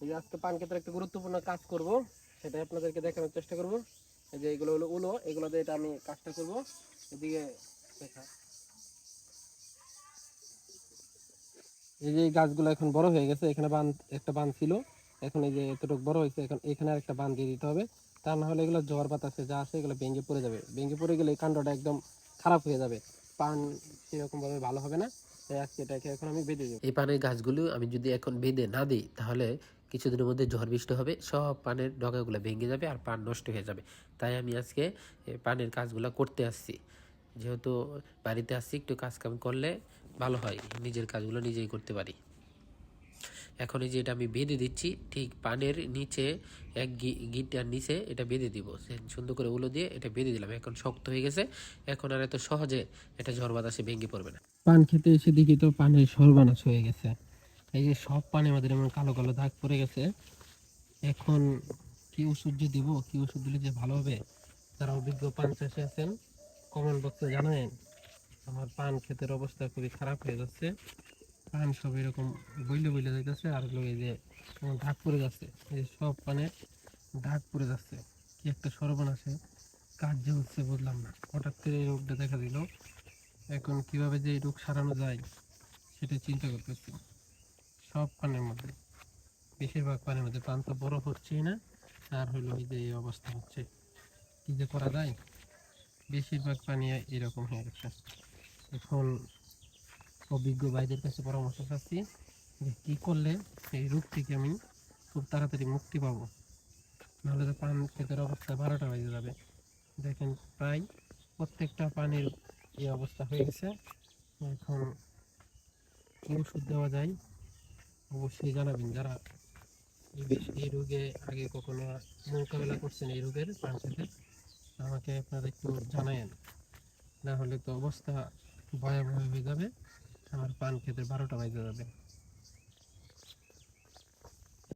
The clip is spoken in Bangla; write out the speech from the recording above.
এই যে আজকে পান ক্ষেতের একটা গুরুত্বপূর্ণ কাজ করব, সেটা আপনাদেরকে দেখানোর চেষ্টা করব। এই যে এগুলো হলো উলো, এগুলো দিয়ে এটা আমি কাজটা করব। এদিকে দেখা, এই যে গাছগুলো এখন বড় হয়ে গেছে, এখানে বান একটা বান ছিল, এখন এই যে এতটুকু বড় হয়েছে, এখন এখানে আর একটা বান দিয়ে দিতে হবে। তা না হলে এগুলো ঝড় বাতাসে যা আছে এগুলো ভেঙে পড়ে যাবে, ভেঙে পড়ে গেলে এই কাণ্ডটা একদম খারাপ হয়ে যাবে, পান সেরকম ভাবে ভালো হবে না। তাই আজকে এটাকে এখন আমি বেঁধে দেবো। এই পানের গাছগুলো আমি যদি এখন বেঁধে না দিই তাহলে কিছুদিনের মধ্যে ঝড় বৃষ্টি হবে, সব পানের ডগাগুলো ভেঙে যাবে আর পান নষ্ট হয়ে যাবে। তাই আমি আজকে পানের কাজগুলো করতে আসছি। যেহেতু বাড়িতে আসছি, একটু কাজ কাম করলে ভালো হয়, নিজের কাজগুলো নিজেই করতে পারি। এখন এই যে এটা আমি বেঁধে দিচ্ছি, ঠিক পানের নিচে এক গিটার নিচে এটা বেঁধে দিব। সুন্দর করে উলো দিয়ে এটা বেঁধে দিলাম, এখন শক্ত হয়ে গেছে। এখন আর এত সহজে এটা ঝড় বাতাসে ভেঙে পড়বে না। পান খেতে এসে দেখি তো পানের সর্বনাশ হয়ে গেছে। এই যে সব পানের মধ্যে এমন কালো কালো দাগ পড়ে গেছে। এখন কি ওষুধ যে দিব, কি ওষুধ দিলে যে ভালো হবে, যারা অভিজ্ঞ পান চাষি আছেন কমেন্ট বক্সে জানাবেন। আমার পান ক্ষেতের অবস্থা খুবই খারাপ হয়ে যাচ্ছে, পান সব এরকম বইলে বইলে যাইতেছে, আর হলো এই যে ঢাক পড়ে যাচ্ছে, এই যে সব পানে ঢাক পড়ে যাচ্ছে। কি একটা সর্বনাশে কাজ যে হচ্ছে বুঝলাম না, হঠাৎ করে এই রোগটা দেখা দিল। এখন কিভাবে যে এই রোগ সারানো যায় সেটা চিন্তা করতেছি। সব পানের মধ্যে, বেশিরভাগ পানের মধ্যে পান তো বড় হচ্ছেই না, আর হলো এই যে এই অবস্থা হচ্ছে, কি যে করা যায়। বেশিরভাগ পানি এরকম হয়ে গেছে। এখন অভিজ্ঞ ভাইদের কাছে পরামর্শ চাচ্ছি যে কী করলে এই রোগ থেকে আমি খুব তাড়াতাড়ি মুক্তি পাবো, নাহলে তো পান ক্ষেতের অবস্থা 12টা বেজে যাবে। দেখেন প্রায় প্রত্যেকটা পানির এই অবস্থা হয়ে গেছে। এখন কি ওষুধ দেওয়া যায় অবশ্যই জানাবেন, যারা এই রোগে আগে কখনো মোকাবেলা করছেন, এই রোগের পান ক্ষেতের, আমাকে আপনারা একটু জানায়েন, না হলে তো অবস্থা ভয়াবহ হয়ে যাবে, আমার পান খেতে 12টা বেজে যাবে।